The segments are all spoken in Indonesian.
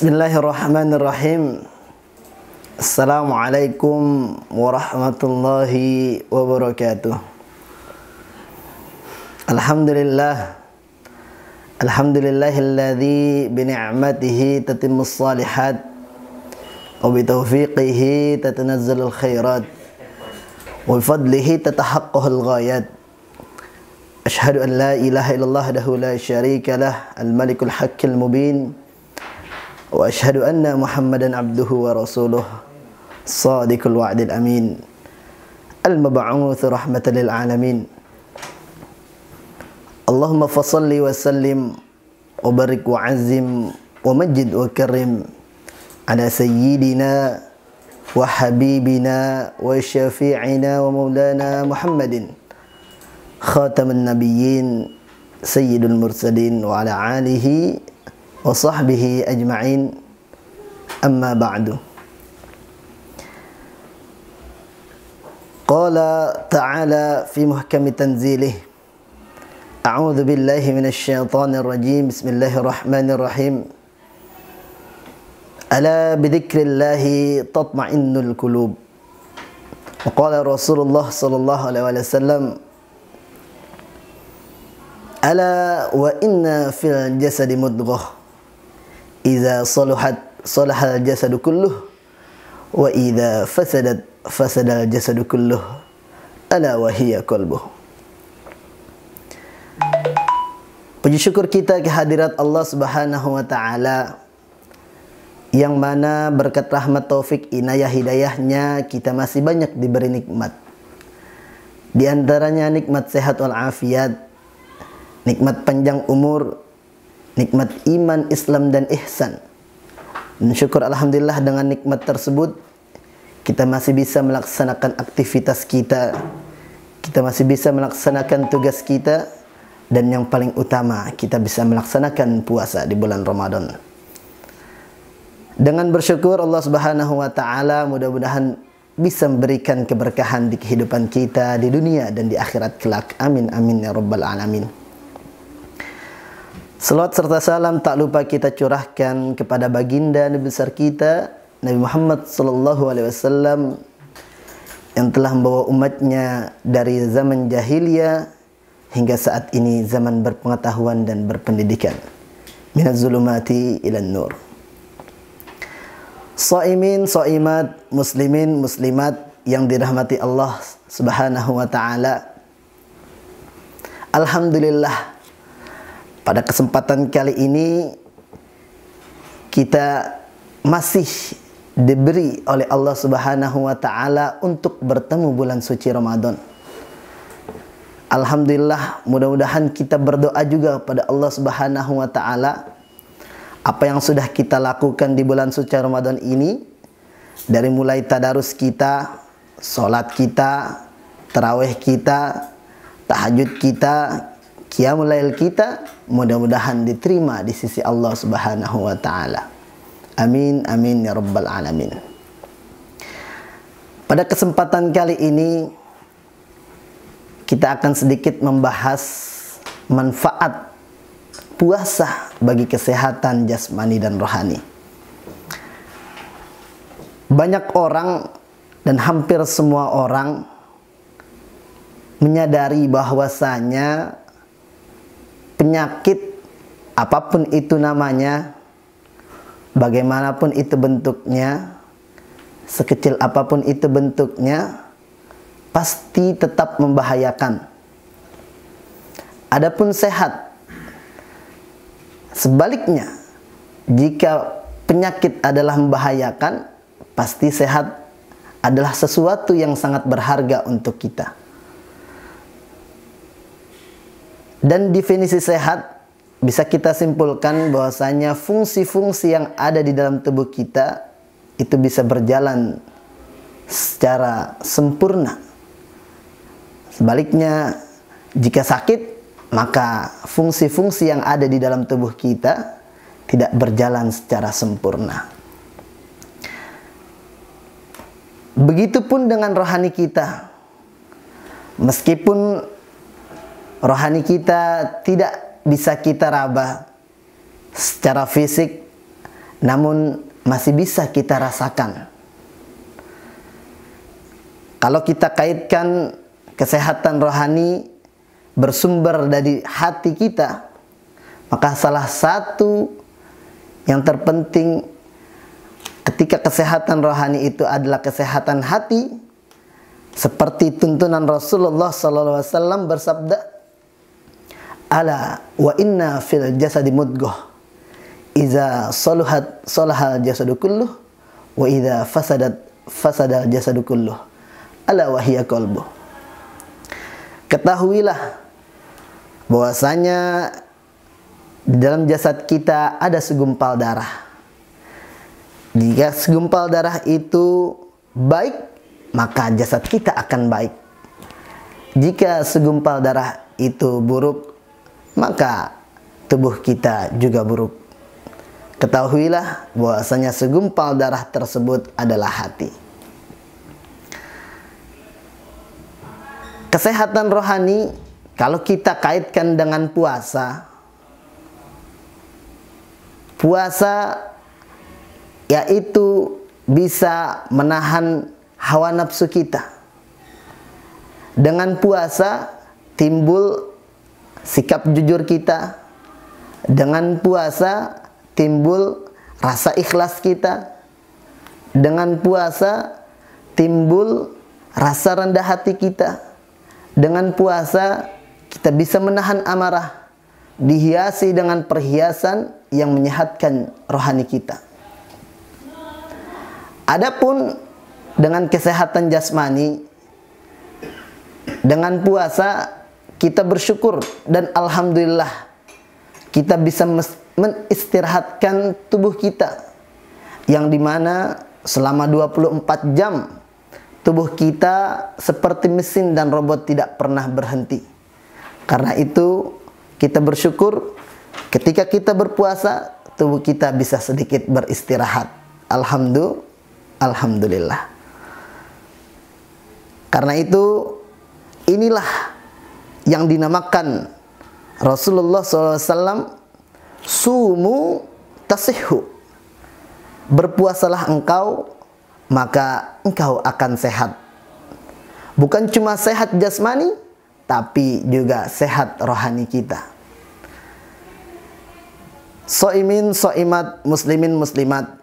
Bismillahirrahmanirrahim. Assalamualaikum warahmatullahi wabarakatuh. Alhamdulillah. Alhamdulillahilladzi bini'matihi tatimmus salihat wa bitaufiqihi tatanazzalul khairat wa bifadlihi tatahaqqaqul ghayat. Asyhadu an la ilaha illallah wahdahu la syarika lah, al-malikul haqqil mubin. Wa asyhadu anna Muhammadan abduhu wa rasuluh, shadiqul wa'dil amin, al-mab'uts rahmatan lil alamin. Allahumma fassalli wa sallim wa barik wa azim wa majid wa karim ala sayyidina wa habibina wa syafi'ina wa maulana Muhammadin khataman nabiyyin sayyidul mursalin wa ala alihi wa sahbihi ajma'in, amma ba'du. Qala ta'ala fi muhkami tanzilih, a'udzu billahi minasy syaithanir rajim, bismillahirrahmanirrahim. Ala bidzikrillahi tatma'innul qulub. Wa qala Rasulullah sallallahu alaihi wasallam, ala wa inna fil jasadi mudghah, idza saluhat salahal jasadu kulluh wa idza fasadat fasadal jasadu kulluh, ala wa hiya qalbuh. Puji syukur kita kehadirat Allah Subhanahu wa taala, yang mana berkat rahmat taufik inayah hidayahnya kita masih banyak diberi nikmat. Di antaranya nikmat sehat wal afiat, nikmat panjang umur, nikmat iman, Islam dan ihsan. Dan syukur alhamdulillah dengan nikmat tersebut kita masih bisa melaksanakan aktivitas kita, kita masih bisa melaksanakan tugas kita, dan yang paling utama kita bisa melaksanakan puasa di bulan Ramadan. Dengan bersyukur Allah Subhanahu wa taala mudah-mudahan bisa memberikan keberkahan di kehidupan kita di dunia dan di akhirat kelak. Amin amin ya rabbal alamin. Salawat serta salam tak lupa kita curahkan kepada baginda Nabi besar kita Nabi Muhammad sallallahu alaihi wasallam, yang telah membawa umatnya dari zaman jahiliyah hingga saat ini zaman berpengetahuan dan berpendidikan. Minaz zulumati ilan nur. Shaimin, shaimat, muslimin, muslimat yang dirahmati Allah Subhanahu wa taala. Alhamdulillah, pada kesempatan kali ini kita masih diberi oleh Allah Subhanahu wa taala untuk bertemu bulan suci Ramadan. Alhamdulillah, mudah-mudahan kita berdoa juga pada Allah Subhanahu wa taala apa yang sudah kita lakukan di bulan suci Ramadan ini, dari mulai tadarus kita, salat kita, tarawih kita, tahajud kita, qiyamul lail kita, mudah-mudahan diterima di sisi Allah Subhanahu wa taala. Amin amin ya rabbal alamin. Pada kesempatan kali ini kita akan sedikit membahas manfaat puasa bagi kesehatan jasmani dan rohani. Banyak orang dan hampir semua orang menyadari bahwasanya penyakit apapun itu namanya, bagaimanapun itu bentuknya, sekecil apapun itu bentuknya, pasti tetap membahayakan. Adapun sehat, sebaliknya, jika penyakit adalah membahayakan, pasti sehat adalah sesuatu yang sangat berharga untuk kita. Dan definisi sehat bisa kita simpulkan bahwasanya fungsi-fungsi yang ada di dalam tubuh kita itu bisa berjalan secara sempurna. Sebaliknya, jika sakit, maka fungsi-fungsi yang ada di dalam tubuh kita tidak berjalan secara sempurna. Begitupun dengan rohani kita. Meskipun rohani kita tidak bisa kita raba secara fisik, namun masih bisa kita rasakan. Kalau kita kaitkan kesehatan rohani bersumber dari hati kita, maka salah satu yang terpenting ketika kesehatan rohani itu adalah kesehatan hati, seperti tuntunan Rasulullah SAW bersabda, "Ala wa inna fil jasadi mudghah, iza saluhat salahal jasadu kulluh, wa iza fasadat fasadal jasadu kulluh, ala wa hiya qalbuh." Ketahuilah bahwasanya di dalam jasad kita ada segumpal darah. Jika segumpal darah itu baik, maka jasad kita akan baik. Jika segumpal darah itu buruk, maka tubuh kita juga buruk. Ketahuilah bahwasanya segumpal darah tersebut adalah hati. Kesehatan rohani kalau kita kaitkan dengan puasa, yaitu bisa menahan hawa nafsu kita. Dengan puasa timbul sikap jujur kita. Dengan puasa timbul rasa ikhlas kita. Dengan puasa timbul rasa rendah hati kita. Dengan puasa kita bisa menahan amarah, dihiasi dengan perhiasan yang menyehatkan rohani kita. Adapun dengan kesehatan jasmani, dengan puasa kita bersyukur dan alhamdulillah kita bisa menistirahatkan tubuh kita, yang dimana selama 24 jam tubuh kita seperti mesin dan robot tidak pernah berhenti. Karena itu kita bersyukur ketika kita berpuasa tubuh kita bisa sedikit beristirahat. Alhamdulillah. Karena itu inilah yang dinamakan Rasulullah SAW, sumu tasihhu. Berpuasalah engkau, maka engkau akan sehat. Bukan cuma sehat jasmani, tapi juga sehat rohani kita. Soimin, soimat, muslimin, muslimat.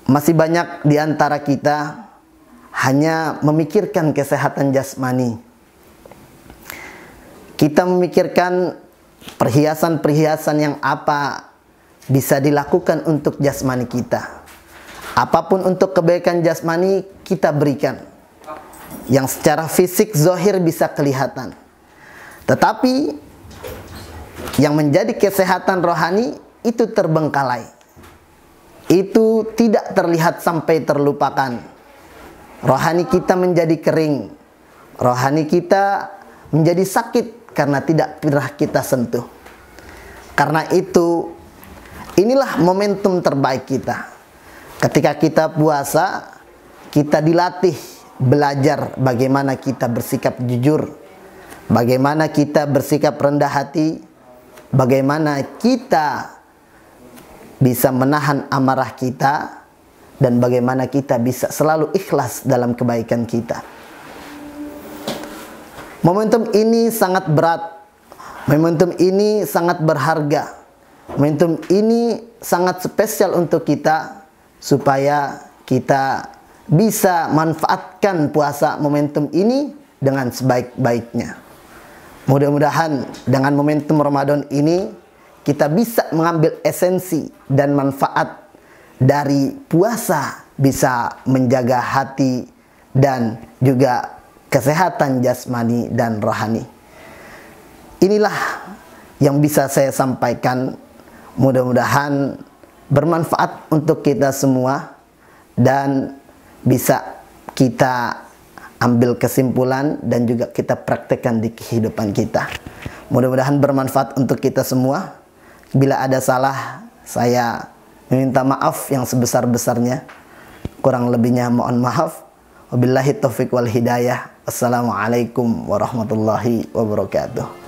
Masih banyak di antara kita hanya memikirkan kesehatan jasmani. Kita memikirkan perhiasan-perhiasan yang apa bisa dilakukan untuk jasmani kita. Apapun untuk kebaikan jasmani kita berikan, yang secara fisik zahir bisa kelihatan. Tetapi yang menjadi kesehatan rohani itu terbengkalai. Itu tidak terlihat sampai terlupakan. Rohani kita menjadi kering. Rohani kita menjadi sakit karena tidak pernah kita sentuh. Karena itu inilah momentum terbaik kita. Ketika kita puasa, kita dilatih belajar bagaimana kita bersikap jujur, bagaimana kita bersikap rendah hati, bagaimana kita bisa menahan amarah kita, dan bagaimana kita bisa selalu ikhlas dalam kebaikan kita. Momentum ini sangat berat, momentum ini sangat berharga, momentum ini sangat spesial untuk kita, supaya kita bisa manfaatkan puasa momentum ini dengan sebaik-baiknya. Mudah-mudahan dengan momentum Ramadan ini kita bisa mengambil esensi dan manfaat dari puasa, bisa menjaga hati dan juga kesehatan jasmani dan rohani. Inilah yang bisa saya sampaikan. Mudah-mudahan bermanfaat untuk kita semua dan bisa kita ambil kesimpulan dan juga kita praktekkan di kehidupan kita. Mudah-mudahan bermanfaat untuk kita semua. Bila ada salah, saya meminta maaf yang sebesar-besarnya. Kurang lebihnya mohon maaf. Wabillahi taufiq wal hidayah. Assalamualaikum warahmatullahi wabarakatuh.